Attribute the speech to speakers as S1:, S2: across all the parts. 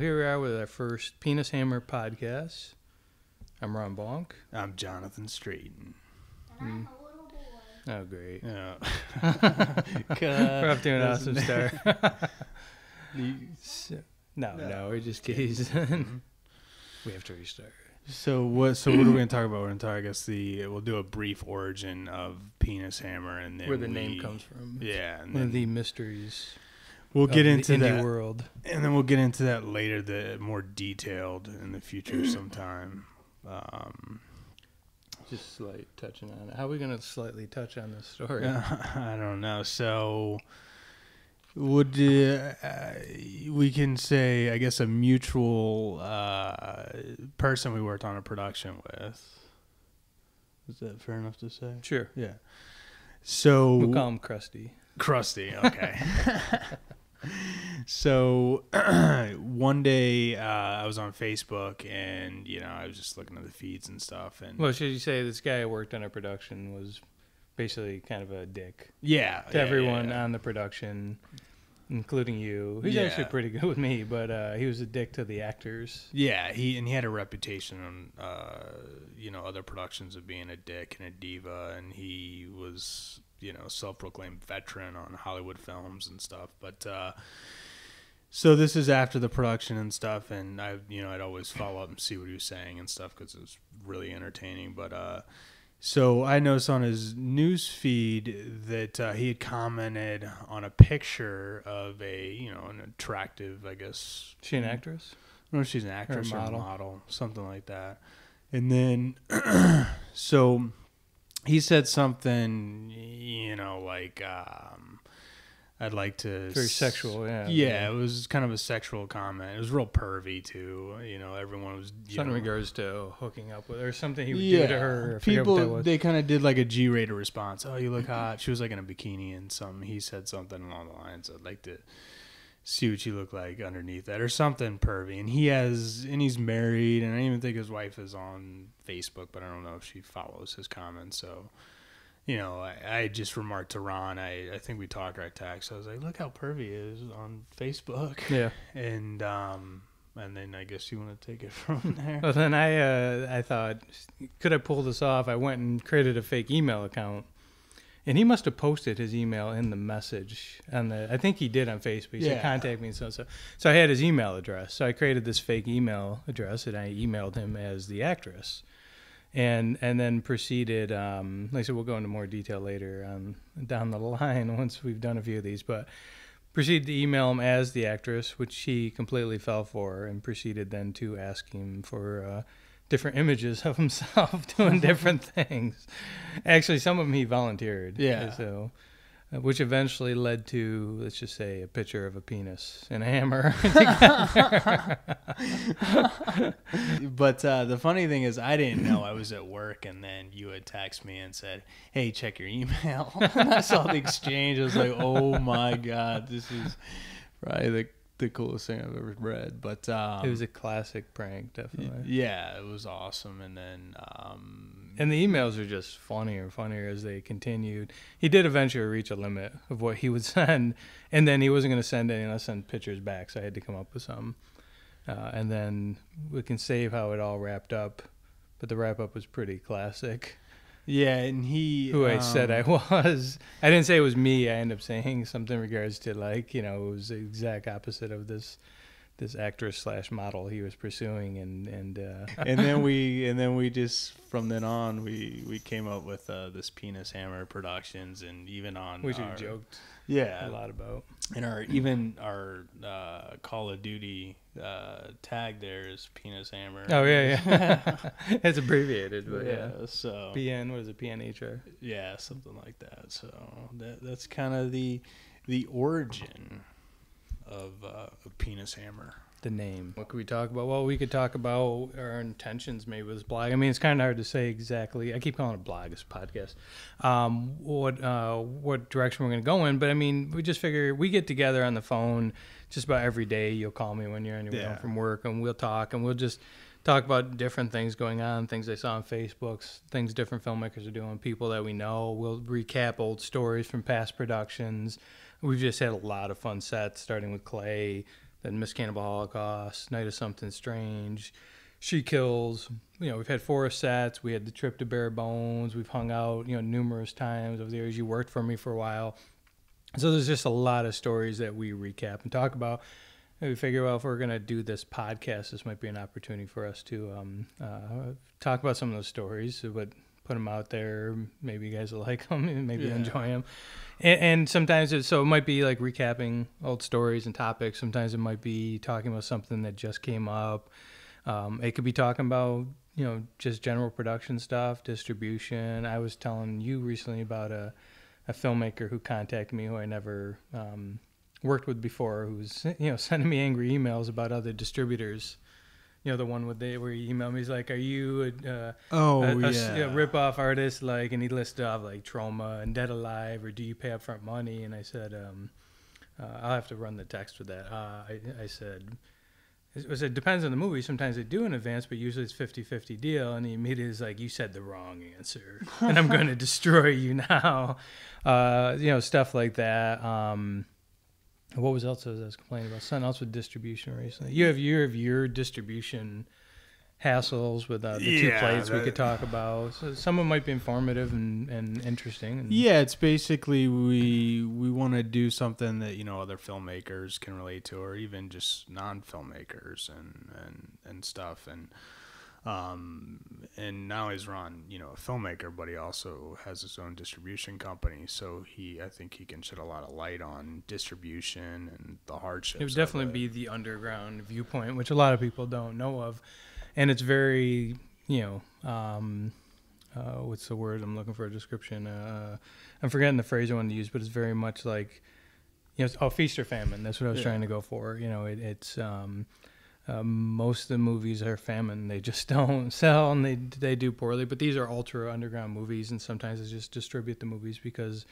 S1: here we are with our first Penis Hammer podcast. I'm Ron Bonk.
S2: I'm Jonathan Straiton.
S3: And I'm a little boy.
S1: Oh, great.
S2: Yeah.
S1: We're up to an awesome start.
S2: No.
S1: No, we're just kidding. We have to restart.
S2: So what are we going to talk about? We're going to talk, I guess, we'll do a brief origin of Penis Hammer. And then
S1: where the name comes from.
S2: Yeah. And
S1: one of the mysteries
S2: we'll get into
S1: the indie
S2: that
S1: world.
S2: And then we'll get into that later, the more detailed in the future sometime.
S1: Just slight touching on it. How are we going to slightly touch on this story?
S2: I don't know. So would we can say, I guess, a mutual person we worked on a production with. Is that fair enough to say?
S1: Sure.
S2: Yeah. So
S1: we'll call him Krusty.
S2: Krusty, okay. So one day I was on Facebook and, I was just looking at the feeds and stuff. And
S1: well, should you say this guy who worked on our production was basically kind of a dick?
S2: Yeah.
S1: To everyone on the production, including you. He's actually pretty good with me, but he was a dick to the actors.
S2: Yeah, he had a reputation on, other productions of being a dick and a diva, and he was, self-proclaimed veteran on Hollywood films and stuff. But so this is after the production and stuff, and I'd always follow up and see what he was saying and stuff because it was really entertaining. But so I noticed on his news feed that he had commented on a picture of an attractive, I guess.
S1: She an actress?
S2: No, she's an actress or a
S1: model.
S2: model, something like that. And then, so he said something, like, I'd like to...
S1: Very sexual, yeah.
S2: Yeah, it was kind of a sexual comment. It was real pervy, too. Everyone was...
S1: Something in regards to hooking up with her, or something he would do to her. I forget what that was.
S2: They kind of did like a G-rated response. Oh, you look hot. She was like in a bikini and he said something along the lines, I'd like to see what you look like underneath that, or something pervy. And he's married, and I even think his wife is on Facebook, but I don't know if she follows his comments. So, I just remarked to Ron, I think we talked right text. I was like, look how pervy he is on Facebook.
S1: Yeah.
S2: And then I guess you want to take it from there.
S1: Well, then I thought, could I pull this off? I went and created a fake email account. And he must have posted his email in the message I think he did on Facebook. He said, contact me. So I had his email address. So I created this fake email address and I emailed him as the actress. And then proceeded, like I said, we'll go into more detail later down the line once we've done a few of these, but proceeded to email him as the actress, which he completely fell for, and proceeded then to ask him for different images of himself doing different things. Actually, some of them he volunteered.
S2: Yeah.
S1: So, which eventually led to, let's just say, a picture of a penis and a hammer.
S2: But the funny thing is, I didn't know I was at work, and then you had texted me and said, "Hey, check your email." And I saw the exchange. I was like, "Oh my god, this is probably the coolest thing I've ever read." But
S1: it was a classic prank, definitely.
S2: Yeah, it was awesome. And then
S1: and the emails are just funnier and funnier as they continued. He did eventually reach a limit of what he would send, and then he wasn't going to send any unless send pictures back, so I had to come up with some. And then we can save how it all wrapped up, but the wrap up was pretty classic.
S2: Yeah, and who
S1: I said I was. I didn't say it was me. I ended up saying something in regards to it was the exact opposite of this actress / model he was pursuing, and
S2: then we just from then on we came up with this Penis Hammer Productions, and even on
S1: which we joked
S2: a
S1: lot about,
S2: and our Call of Duty tag there is Penis Hammer.
S1: Oh yeah. It's abbreviated, but yeah.
S2: So
S1: PN, what is it? PNHR?
S2: Yeah, something like that. So that's kind of the origin of Penis Hammer.
S1: The name. What could we talk about? Well, we could talk about our intentions maybe with this blog. I mean, it's kind of hard to say exactly. I keep calling it a blog, it's a podcast. What direction we're going to go in. But, I mean, we just figure we get together on the phone just about every day. You'll call me when you're on your way home from work, and we'll talk, and we'll just talk about different things going on, things I saw on Facebook, things different filmmakers are doing, people that we know. We'll recap old stories from past productions. We've just had a lot of fun sets, starting with Clay, then Miss Cannibal Holocaust, Night of Something Strange, She Kills. We've had Forest sets. We had the trip to Bare Bones. We've hung out, numerous times over the years. You worked for me for a while. So there's just a lot of stories that we recap and talk about. And we figure, well, if we're going to do this podcast, this might be an opportunity for us to talk about some of those stories, but put them out there. Maybe you guys will like them and maybe enjoy them. And sometimes it might be like recapping old stories and topics. Sometimes it might be talking about something that just came up. It could be talking about, just general production stuff, distribution. I was telling you recently about a filmmaker who contacted me who I never worked with before, who's sending me angry emails about other distributors. The one where he emailed me, he's like, "Are you a rip-off artist?" And he listed off like Trauma and Dead Alive, or do you pay upfront money? And I said, I'll have to run the text for that. I said, it depends on the movie. Sometimes they do in advance, but usually it's 50-50 deal. And he immediately is like, "You said the wrong answer, and I'm going to destroy you now." Stuff like that. What was else I was complaining about? Something else with distribution recently. You have your distribution hassles with the two plates we could talk about. So some of them might be informative and interesting.
S2: It's basically we want to do something that other filmmakers can relate to, or even just non-filmmakers and stuff. And now he's Ron, a filmmaker, but he also has his own distribution company. So I think he can shed a lot of light on distribution and the hardships.
S1: It would definitely be the underground viewpoint, which a lot of people don't know of. And it's very, what's the word I'm looking for a description? I'm forgetting the phrase I wanted to use, but it's very much like, feast or famine. That's what I was trying to go for. It's most of the movies are famine. They just don't sell, and they do poorly. But these are ultra underground movies, and sometimes I just distribute the movies because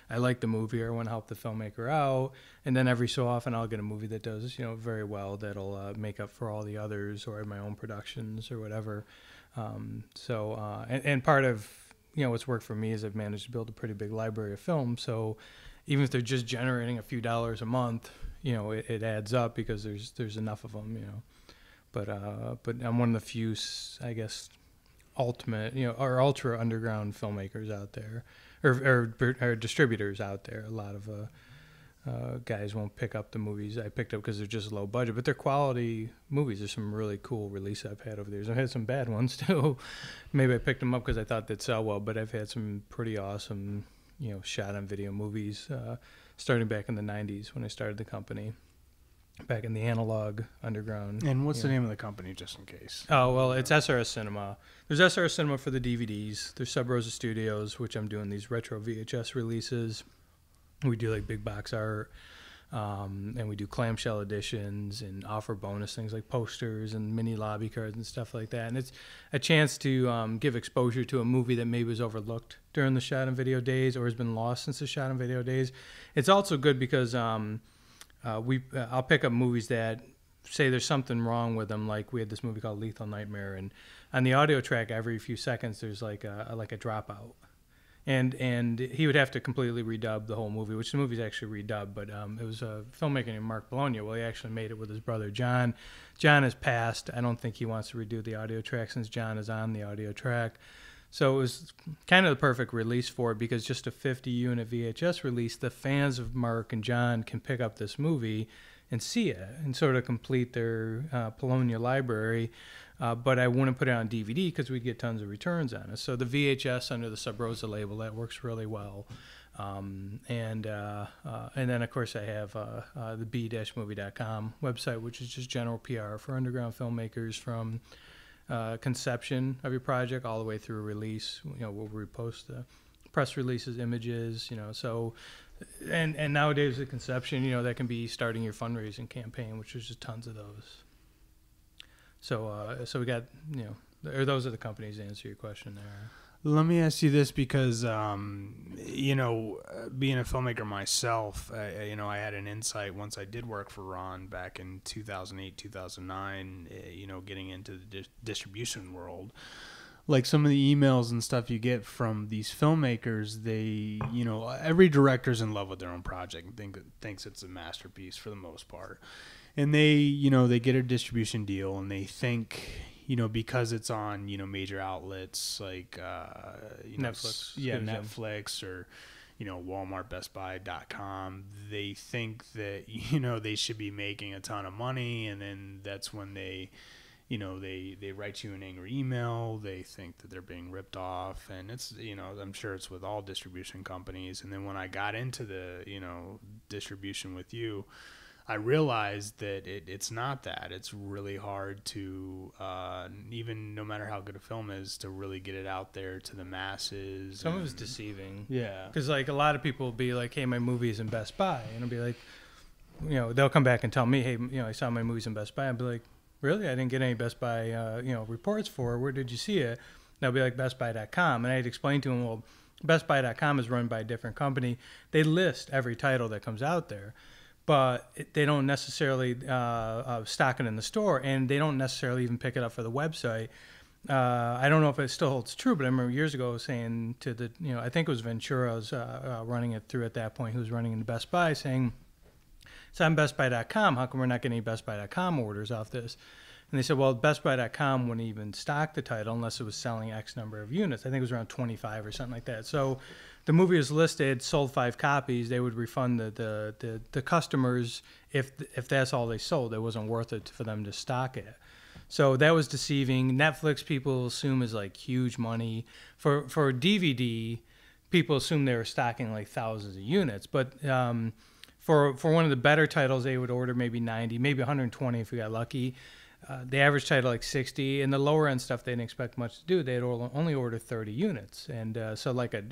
S1: I like the movie or I want to help the filmmaker out. And then every so often I'll get a movie that does, very well, that'll make up for all the others, or my own productions or whatever. And part of, what's worked for me is I've managed to build a pretty big library of film. So even if they're just generating a few dollars a month, it adds up because there's enough of them, But I'm one of the few, I guess, ultimate, or ultra underground filmmakers out there, or distributors out there. A lot of guys won't pick up the movies I picked up because they're just low budget, but they're quality movies. There's some really cool releases I've had over the years. I've had some bad ones too. Maybe I picked them up because I thought they'd sell well, but I've had some pretty awesome, shot on video movies, starting back in the 90s when I started the company. Back in the analog underground.
S2: And what's the name of the company, just in case?
S1: Oh, well, it's SRS Cinema. There's SRS Cinema for the DVDs. There's Sub Rosa Studios, which I'm doing these retro VHS releases. We do like big box art, and we do clamshell editions and offer bonus things like posters and mini lobby cards and stuff like that. And it's a chance to give exposure to a movie that maybe was overlooked during the shot and video days or has been lost since the shot and video days. It's also good because I'll pick up movies that say there's something wrong with them. Like we had this movie called Lethal Nightmare, and on the audio track, every few seconds there's like a dropout, and he would have to completely redub the whole movie, which the movie's actually redubbed. But it was a filmmaker named Mark Bologna. Well, he actually made it with his brother John. John has passed. I don't think he wants to redo the audio track since John is on the audio track. So it was kind of the perfect release for it because just a 50-unit VHS release, the fans of Mark and John can pick up this movie and see it and sort of complete their Polonia library. But I wouldn't put it on DVD because we'd get tons of returns on it. So the VHS under the Sub Rosa label, that works really well. And then, of course, I have the b-movie.com website, which is just general PR for underground filmmakers from conception of your project all the way through release. We'll repost the press releases, images, so and nowadays the conception, that can be starting your fundraising campaign, which is just tons of those. So we got, or those are the companies to answer your question there.
S2: Let me ask you this because, being a filmmaker myself, I had an insight once I did work for Ron back in 2008, 2009, getting into the distribution world. Like some of the emails and stuff you get from these filmmakers, they, every director's in love with their own project and thinks it's a masterpiece for the most part. and they get a distribution deal, and they think, because it's on, major outlets like,
S1: Netflix.
S2: Netflix or, Walmart, BestBuy.com, they think that, they should be making a ton of money. And then that's when they write you an angry email. They think that they're being ripped off. And it's, I'm sure it's with all distribution companies. And then when I got into the, distribution with you, I realized that it's not that. It's really hard to, even no matter how good a film is, to really get it out there to the masses.
S1: Some of it's deceiving.
S2: Yeah.
S1: Because, like, a lot of people will be like, hey, my movie's in Best Buy. And I'll be like, they'll come back and tell me, hey, I saw my movie's in Best Buy. I'll be like, really? I didn't get any Best Buy, reports for it. Where did you see it? And they'll be like, bestbuy.com. And I'd explain to them, well, bestbuy.com is run by a different company. They list every title that comes out there, but they don't necessarily stock it in the store, and they don't necessarily even pick it up for the website. I don't know if it still holds true, but I remember years ago saying to the, I think it was Ventura was running it through at that point, who was running in Best Buy, saying, it's on bestbuy.com. How come we're not getting any bestbuy.com orders off this? And they said, well, bestbuy.com wouldn't even stock the title unless it was selling X number of units. I think it was around 25 or something like that. So the movie was listed, sold 5 copies. They would refund the customers if that's all they sold. It wasn't worth it for them to stock it. So that was deceiving. Netflix, people assume, is like huge money. For DVD, people assume they were stocking like thousands of units. But for one of the better titles, they would order maybe 90, maybe 120 if we got lucky. The average title like 60, and the lower end stuff they didn't expect much to do. They'd only order 30 units, and so like I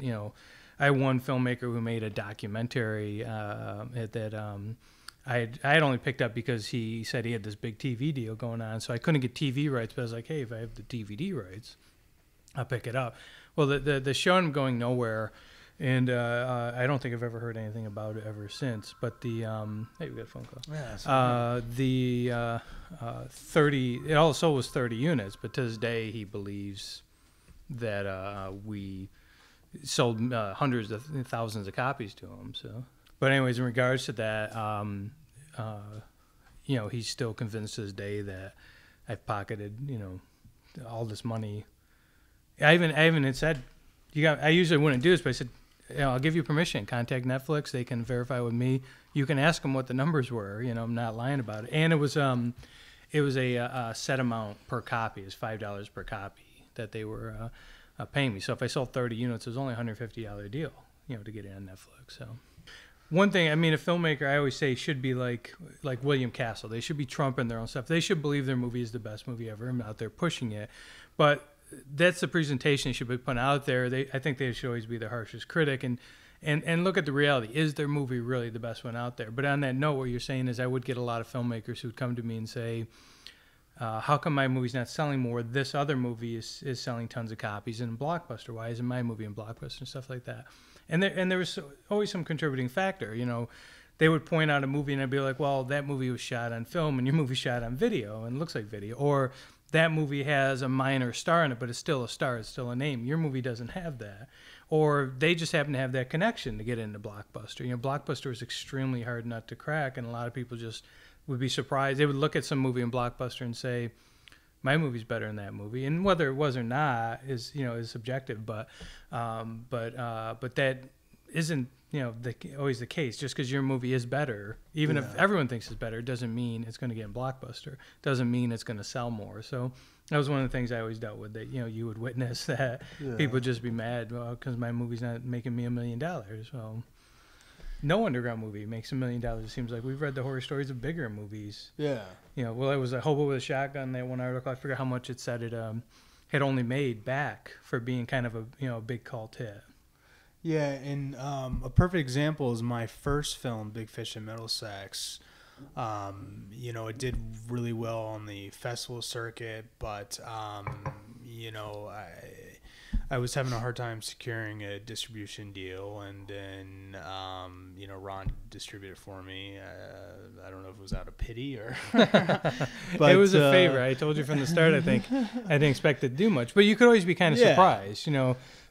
S1: had one filmmaker who made a documentary that I had only picked up because he said he had this big TV deal going on, so I couldn't get TV rights. But I was like, hey, if I have the DVD rights, I'll pick it up. Well, the show ended up going nowhere. And I don't think I've ever heard anything about it ever since. But hey, we got a phone call.
S2: Yeah,
S1: 30. It also was 30 units, but to this day he believes that we sold hundreds of thousands of copies to him. So, but anyways, in regards to that, he's still convinced to this day that I've pocketed all this money. I even had said, I usually wouldn't do this, but I said, I'll give you permission. Contact Netflix. They can verify with me. You can ask them what the numbers were. I'm not lying about it. And it was a set amount per copy. It was $5 per copy that they were paying me. So if I sold 30 units, it was only a $150 deal, to get it on Netflix. So one thing, a filmmaker, I always say, should be like William Castle. They should be trumping their own stuff. They should believe their movie is the best movie ever. I'm out there pushing it, but that's the presentation they should be putting out there. I think they should always be their harshest critic and look at the reality. Is their movie really the best one out there? But on that note, what you're saying is I would get a lot of filmmakers who would come to me and say, how come my movie's not selling more? This other movie is selling tons of copies in Blockbuster. Why isn't my movie in Blockbuster and stuff like that? And there was always some contributing factor. They would point out a movie and I'd be like, well, that movie was shot on film and your movie shot on video and looks like video. Or that movie has a minor star in it, but it's still a star. It's still a name. Your movie doesn't have that. Or they just happen to have that connection to get into Blockbuster. Blockbuster is extremely hard nut to crack, and a lot of people just would be surprised. They would look at some movie in Blockbuster and say, my movie's better than that movie. And whether it was or not is subjective, but that isn't always the case. Just because your movie is better, even if everyone thinks it's better, doesn't mean it's going to get in Blockbuster. Doesn't mean it's going to sell more. So that was one of the things I always dealt with. That you would witness that people would just be mad because my movie's not making me $1 million. Well, no underground movie makes $1 million. It seems like we've read the horror stories of bigger movies. Yeah. Well, it was a Hobo with a Shotgun. That one article, I forget how much it said it had only made back for being kind of a big cult hit.
S2: Yeah, and a perfect example is my first film, Big Fish in Middlesex. It did really well on the festival circuit, but I I was having a hard time securing a distribution deal, and then Ron distributed it for me. I don't know if it was out of pity or
S1: but it was a favor. I told you from the start. I didn't expect it to do much, but you could always be kind of surprised.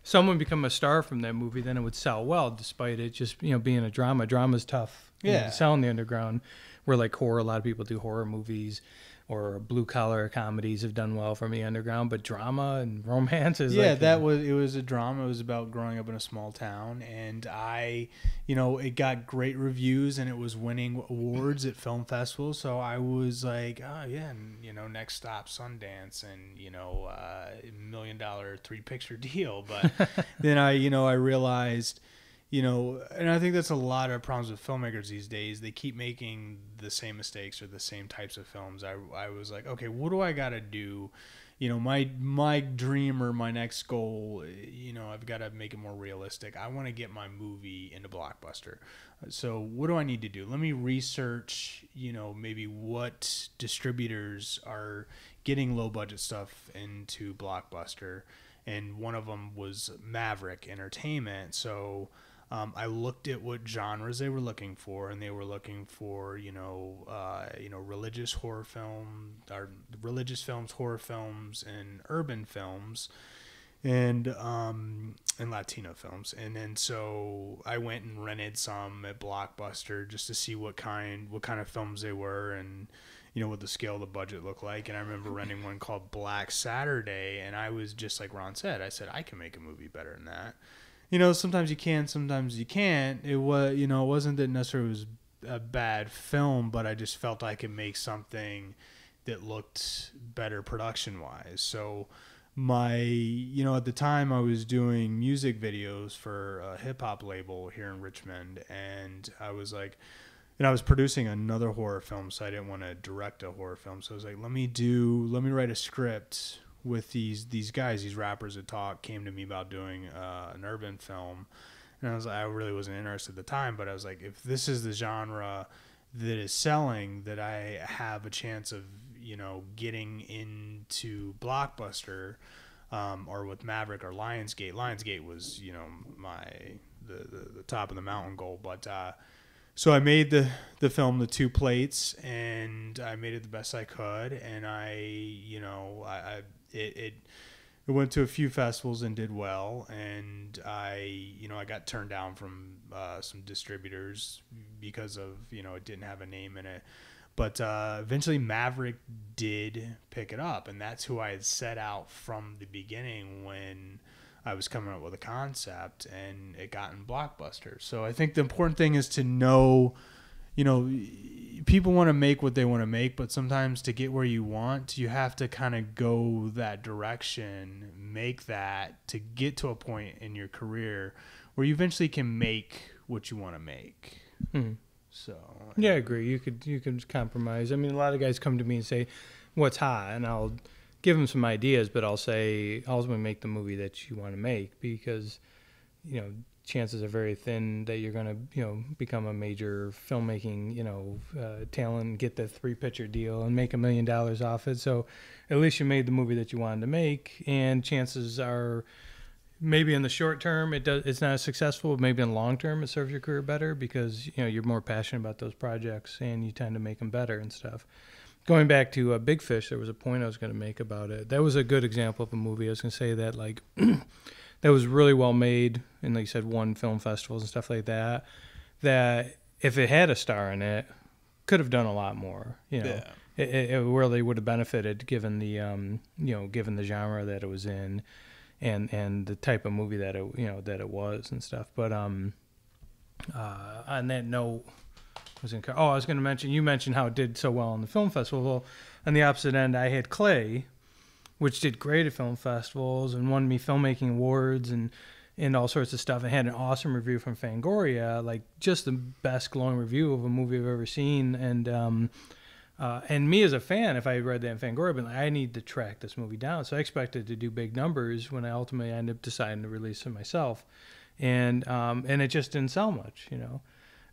S1: Someone become a star from that movie, then it would sell well, despite it just being a drama. Drama's tough. To sell in the underground. Where like horror, a lot of people do horror movies. Or blue collar comedies have done well from the underground, but drama and romance is
S2: it was a drama. It was about growing up in a small town, and it got great reviews and it was winning awards at film festivals. So I was like, oh yeah, and next stop Sundance, and $1 million 3-picture deal. But then I realized. And I think that's a lot of problems with filmmakers these days. They keep making the same mistakes or the same types of films. I was like, okay, what do I got to do? My dream or my next goal, I've got to make it more realistic. I want to get my movie into Blockbuster. So what do I need to do? Let me research, maybe what distributors are getting low budget stuff into Blockbuster. And one of them was Maverick Entertainment. So I looked at what genres they were looking for, and they were looking for, religious horror film, or religious films, horror films, and urban films, and Latino films. And then so I went and rented some at Blockbuster just to see what kind of films they were, and what the scale of the budget looked like. And I remember renting one called Black Saturday, and I was just like Ron said, I can make a movie better than that. Sometimes you can, sometimes you can't. It was, it wasn't that necessarily it was a bad film, but I just felt I could make something that looked better production-wise. So my, at the time I was doing music videos for a hip-hop label here in Richmond, and I was like, and I was producing another horror film, so I didn't want to direct a horror film. So I was like, let me write a script with these guys, these rappers that came to me about doing an urban film. And I really wasn't interested at the time, but I was like, if this is the genre that is selling, that I have a chance of, getting into Blockbuster, or with Maverick or Lionsgate. Lionsgate was, the top of the mountain goal. But so I made the film, The Two Plates, and I made it the best I could. And it went to a few festivals and did well. And I got turned down from some distributors because of, it didn't have a name in it. But eventually Maverick did pick it up. And that's who I had set out from the beginning when I was coming up with a concept, and it got in Blockbuster. So I think the important thing is to know, people want to make what they want to make, but sometimes to get where you want, you have to kind of go that direction, make that to get to a point in your career where you eventually can make what you want to make.
S1: Mm-hmm.
S2: So
S1: yeah, I agree. You could compromise. I mean, a lot of guys come to me and say, "What's hot?" and I'll give them some ideas, but I'll say, ultimately make the movie that you want to make, because, chances are very thin that you're going to, become a major filmmaking, talent, get the 3-picture deal and make $1 million off it. So at least you made the movie that you wanted to make, and chances are maybe in the short term it's not as successful, but maybe in the long term it serves your career better, because, you're more passionate about those projects and you tend to make them better and stuff. Going back to Big Fish, there was a point I was going to make about it. That was a good example of a movie. I was going to say that, like, that was really well made, and like you said, won film festivals and stuff like that, that if it had a star in it, could have done a lot more. It really would have benefited, given the given the genre that it was in, and the type of movie that it was and stuff. But on that note, I was going to mention, you mentioned how it did so well in the film festival. Well, on the opposite end, I had Clay, which did great at film festivals and won me filmmaking awards and all sorts of stuff. It had an awesome review from Fangoria, like just the best glowing review of a movie I've ever seen. And me as a fan, if I had read that in Fangoria, I'd been like, I need to track this movie down. So I expected to do big numbers when I ultimately ended up deciding to release it myself. And it just didn't sell much,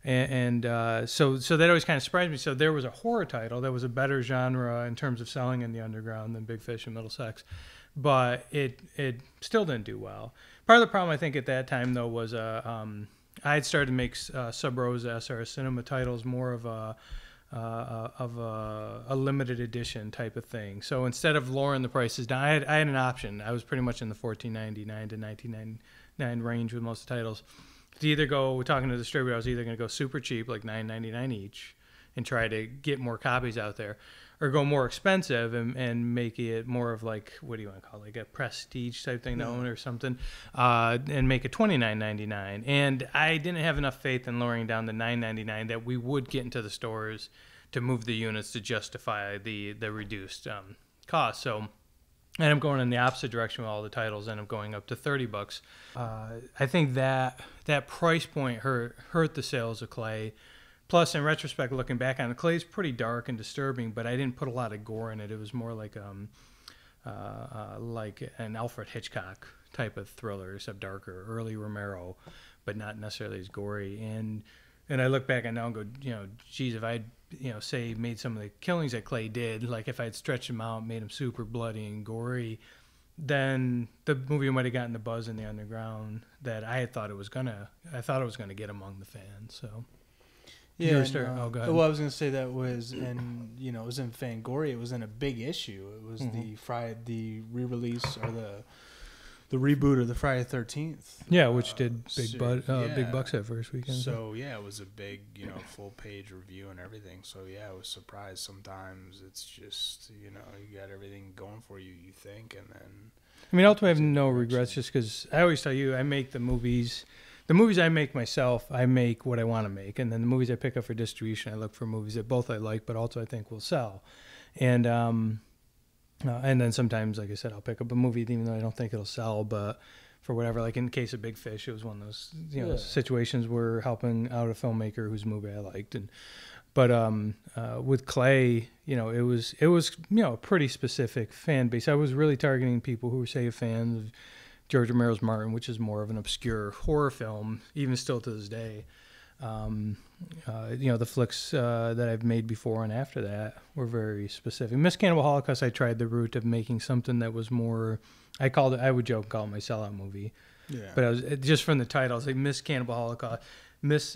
S1: So that always kind of surprised me. So there was a horror title that was a better genre in terms of selling in the underground than Big Fish and Middlesex. but it still didn't do well. Part of the problem I think at that time though was I had started to make Sub Rosa SRS Cinema titles more of a limited edition type of thing. So instead of lowering the prices down, I had an option. I was pretty much in the $14.99 to $19.99 range with most of the titles. To either go, we're talking to the distributor, I was either going to go super cheap, like $9.99 each, and try to get more copies out there, or go more expensive and make it more of like, what do you want to call it, like a prestige type thing to own or something, and make it $29.99. And I didn't have enough faith in lowering down to $9.99 that we would get into the stores to move the units to justify the reduced cost. So I ended up going in the opposite direction with all the titles, ended up going up to $30. I think that price point hurt the sales of Clay. Plus, in retrospect, looking back on it, Clay's pretty dark and disturbing, but I didn't put a lot of gore in it. It was more like an Alfred Hitchcock type of thriller, except darker, early Romero, but not necessarily as gory. And I look back and now and go, geez, if I'd, say made some of the killings that Clay did, like if I'd stretched him out, made him super bloody and gory, then the movie might have gotten the buzz in the underground that I thought it was gonna get among the fans. So.
S4: Yeah,
S1: go ahead.
S4: Well, I was going to say that was, and it was in Fangoria. It was in a big issue. It was the re-release or the reboot of the Friday 13th.
S1: Yeah, which did big bucks that first weekend.
S2: So yeah, it was a big full page review and everything. So yeah, I was surprised. Sometimes it's just you got everything going for you, you think, and then.
S1: I mean, ultimately, I have no regrets, just because I always tell you, I make the movies. The movies I make myself, I make what I want to make, and then the movies I pick up for distribution, I look for movies that both I like, but also I think will sell. And then sometimes, like I said, I'll pick up a movie even though I don't think it'll sell, but for whatever, like in the case of Big Fish, it was one of those situations where helping out a filmmaker whose movie I liked, but with Clay, it was a pretty specific fan base. I was really targeting people who were, say, fans of George Romero's Martin, which is more of an obscure horror film, even still to this day. The flicks that I've made before and after that were very specific. Cannibal Holocaust, I tried the route of making something that was more, I call it my sellout movie. Yeah. But I was just from the title, I was like Cannibal Holocaust.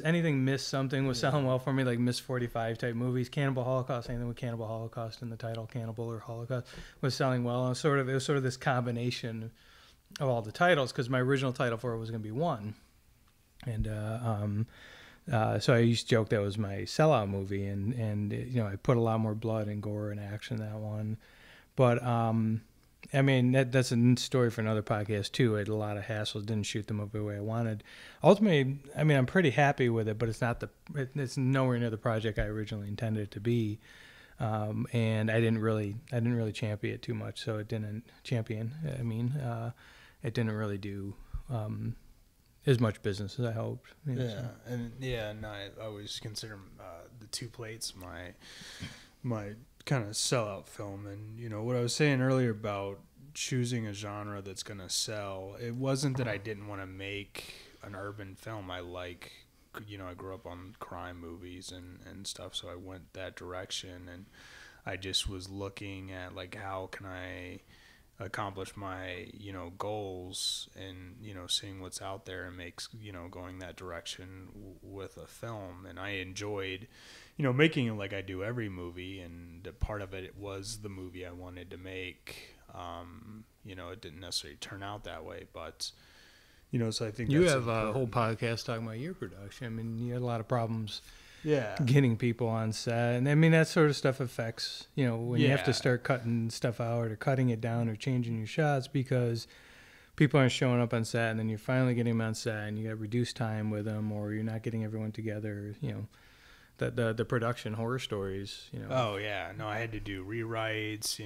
S1: Anything something was selling well for me, like Miss 45 type movies. Cannibal Holocaust, anything with Cannibal Holocaust in the title, Cannibal or Holocaust, was selling well. And it was sort of this combination of all the titles, because my original title for it was going to be one, and so I used to joke that was my sellout movie, and I put a lot more blood and gore and action in that one, but I mean that's a story for another podcast too. I had a lot of hassles, didn't shoot the movie the way I wanted. Ultimately, I mean I'm pretty happy with it, but it's nowhere near the project I originally intended it to be. And I didn't really champion it too much, so it didn't it didn't really do as much business as I hoped.
S2: And I always consider the Two Plates my kind of sellout film. And what I was saying earlier about choosing a genre that's going to sell, it wasn't that I didn't want to make an urban film. I grew up on crime movies and stuff, so I went that direction, and I just was looking at like how can I accomplish my goals, and seeing what's out there and makes going that direction with a film. And I enjoyed making it like I do every movie, and part of it was the movie I wanted to make. It didn't necessarily turn out that way, but so I think
S1: you have a whole podcast talking about your production. I mean, you had a lot of problems getting people on set, and I mean that sort of stuff affects when you have to start cutting stuff out or cutting it down or changing your shots because people aren't showing up on set, and then you're finally getting them on set and you got reduced time with them, or you're not getting everyone together. The production horror stories.
S2: Oh yeah, no, I had to do rewrites.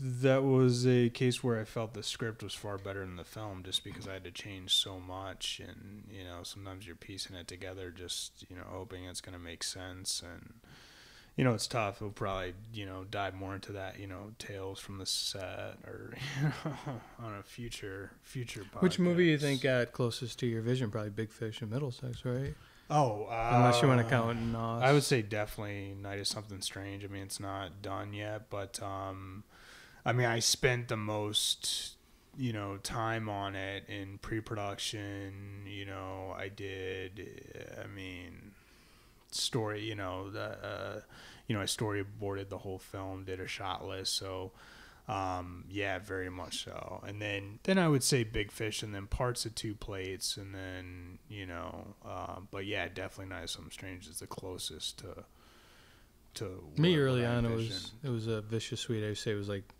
S2: That was a case where I felt the script was far better than the film, just because I had to change so much, and sometimes you're piecing it together, just hoping it's going to make sense, and it's tough. We'll probably dive more into that, tales from the set, or on a future podcast.
S1: Which movie do you think got closest to your vision? Probably Big Fish and Middlesex, right?
S2: Oh,
S1: unless you want to count Nos.
S2: I would say definitely Night of Something Strange. I mean, it's not done yet, but I mean, I spent the most, you know, time on it in pre-production. You know, I story, you know, I storyboarded the whole film, did a shot list. So, yeah, very much so. And then I would say Big Fish, and then parts of Two Plates, and then, you know, but yeah, definitely Night of Something Strange is the closest to
S1: me early on. It was a Vicious Sweet. I say it was like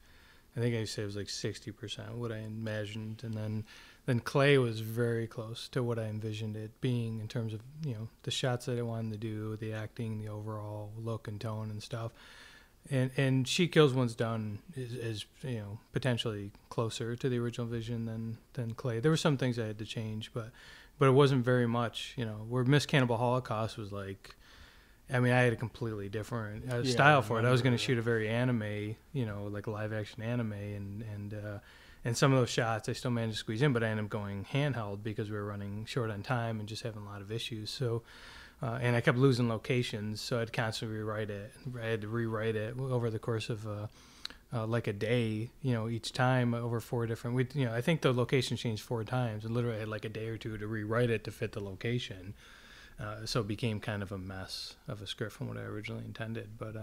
S1: 60% what I imagined, and then Clay was very close to what I envisioned it being in terms of, you know, the shots that I wanted to do, the acting, the overall look and tone and stuff. And She Kills Once Done is you know, potentially closer to the original vision than Clay. There were some things I had to change, but it wasn't very much, you know. Where Cannibal Holocaust was like, I mean, I had a completely different style for it. I was going to shoot a very anime, you know, like live action anime, and some of those shots I still managed to squeeze in, but I ended up going handheld because we were running short on time and just having a lot of issues. So, and I kept losing locations, so I'd constantly rewrite it. I had to rewrite it over the course of like a day, you know, each time over 4 different. You know, I think the location changed 4 times, and literally I had like a day or 2 to rewrite it to fit the location. So it became kind of a mess of a script from what I originally intended. But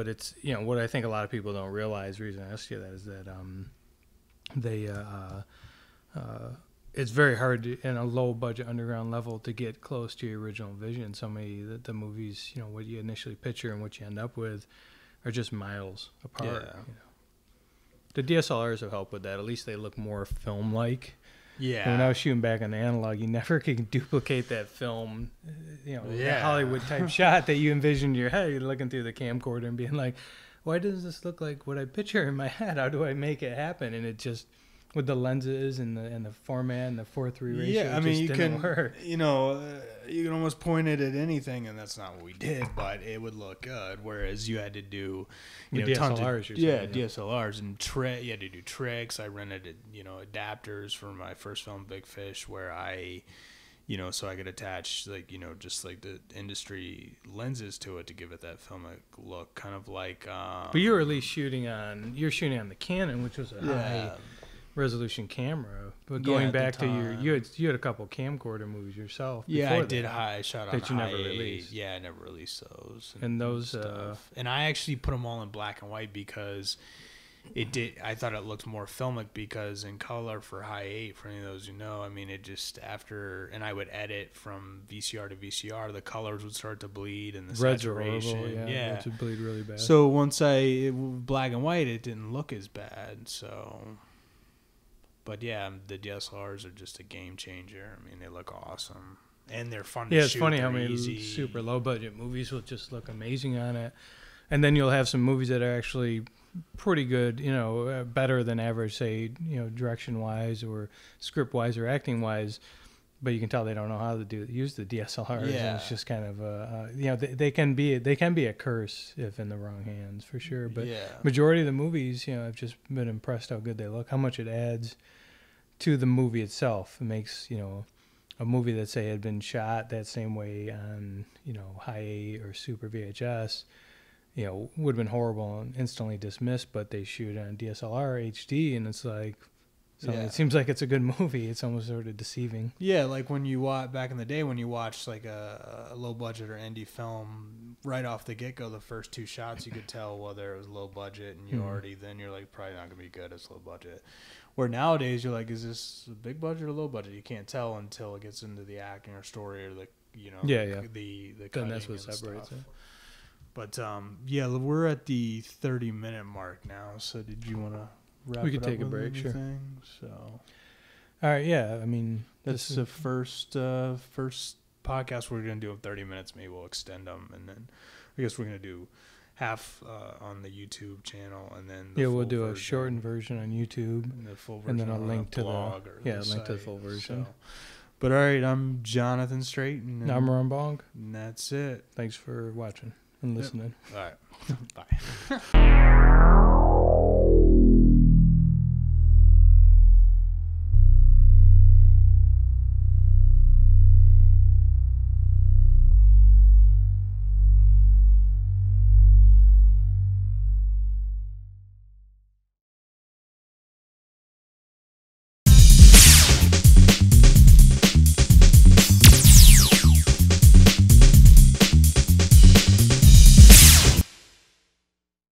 S1: it's, you know, what I think a lot of people don't realize, the reason I asked you that is that it's very hard to, in a low budget underground level, to get close to your original vision. So many the movies, you know, what you initially picture and what you end up with are just miles apart.
S2: Yeah.
S1: You know. The DSLRs have helped with that. At least they look more film-like.
S2: Yeah.
S1: And when I was shooting back on the analog, you never can duplicate that film, you know, that Hollywood type shot that you envisioned in your head. You're looking through the camcorder and being like, why does this look like what I picture in my head? How do I make it happen? And it just, with the lenses and the format and the 4:3 ratio,
S2: yeah, I mean, you can,
S1: work.
S2: You know, you can almost point it at anything, and that's not what we did, but it would look good. Whereas you had to do, you know,
S1: DSLRs,
S2: DSLRs and you had to do tricks. I rented, you know, adapters for my first film, Big Fish, where I, you know, so I could attach, like, you know, just like the industry lenses to it to give it that filmic look, kind of like.
S1: But you were at least shooting on the Canon, which was a high resolution camera. But going back to you had a couple camcorder movies yourself.
S2: Yeah, I did. I shot on
S1: that you never released.
S2: Yeah, I never released those.
S1: And those
S2: stuff. And I actually put them all in black and white because it did. I thought it looked more filmic, because in color for high 8, for any of those who know, I mean, it just and I would edit from VCR to VCR, the colors would start to bleed and the
S1: reds
S2: saturation.
S1: Are horrible, yeah. Reds would bleed really bad.
S2: So once black and white, it didn't look as bad. So. But yeah, the DSLRs are just a game changer. I mean, they look awesome, and they're fun to shoot.
S1: Yeah, it's funny how many super low budget movies will just look amazing on it, and then you'll have some movies that are actually pretty good, you know, better than average, say, you know, direction wise or script wise or acting wise, but you can tell they don't know how to use the DSLRs.
S2: Yeah.
S1: And it's just kind of you know, they can be a curse if in the wrong hands, for sure. But majority of the movies, you know, I've just been impressed how good they look, how much it adds to the movie itself. It makes, you know, a movie that, say, had been shot that same way on, you know, high 8 or super VHS, you know, would have been horrible and instantly dismissed, but they shoot on DSLR HD, and it's like, it seems like it's a good movie. It's almost sort of deceiving.
S2: Yeah, like when you watch, back in the day, when you watched like a low budget or indie film, right off the get-go, the first 2 shots, you could tell whether it was low budget, and you're like, probably not going to be good as low budget. Where nowadays you're like, is this a big budget or low budget? You can't tell until it gets into the acting or story or the, you know, the
S1: then that's what separates it.
S2: But we're at the 30-minute mark now. So did you want to wrap?
S1: We could take a break,
S2: anything?
S1: Sure.
S2: So,
S1: all right, yeah. I mean,
S2: that's the first podcast we're gonna do in 30 minutes. Maybe we'll extend them, and then I guess we're gonna do half on the YouTube channel, and then
S1: we'll do a shortened version on YouTube,
S2: and the full version,
S1: and then a link to
S2: blog
S1: link to the full version.
S2: So. But all right, I'm Jonathan Straiton,
S1: and I'm Ron Bonk,
S2: and that's it.
S1: Thanks for watching and listening.
S2: All right, bye.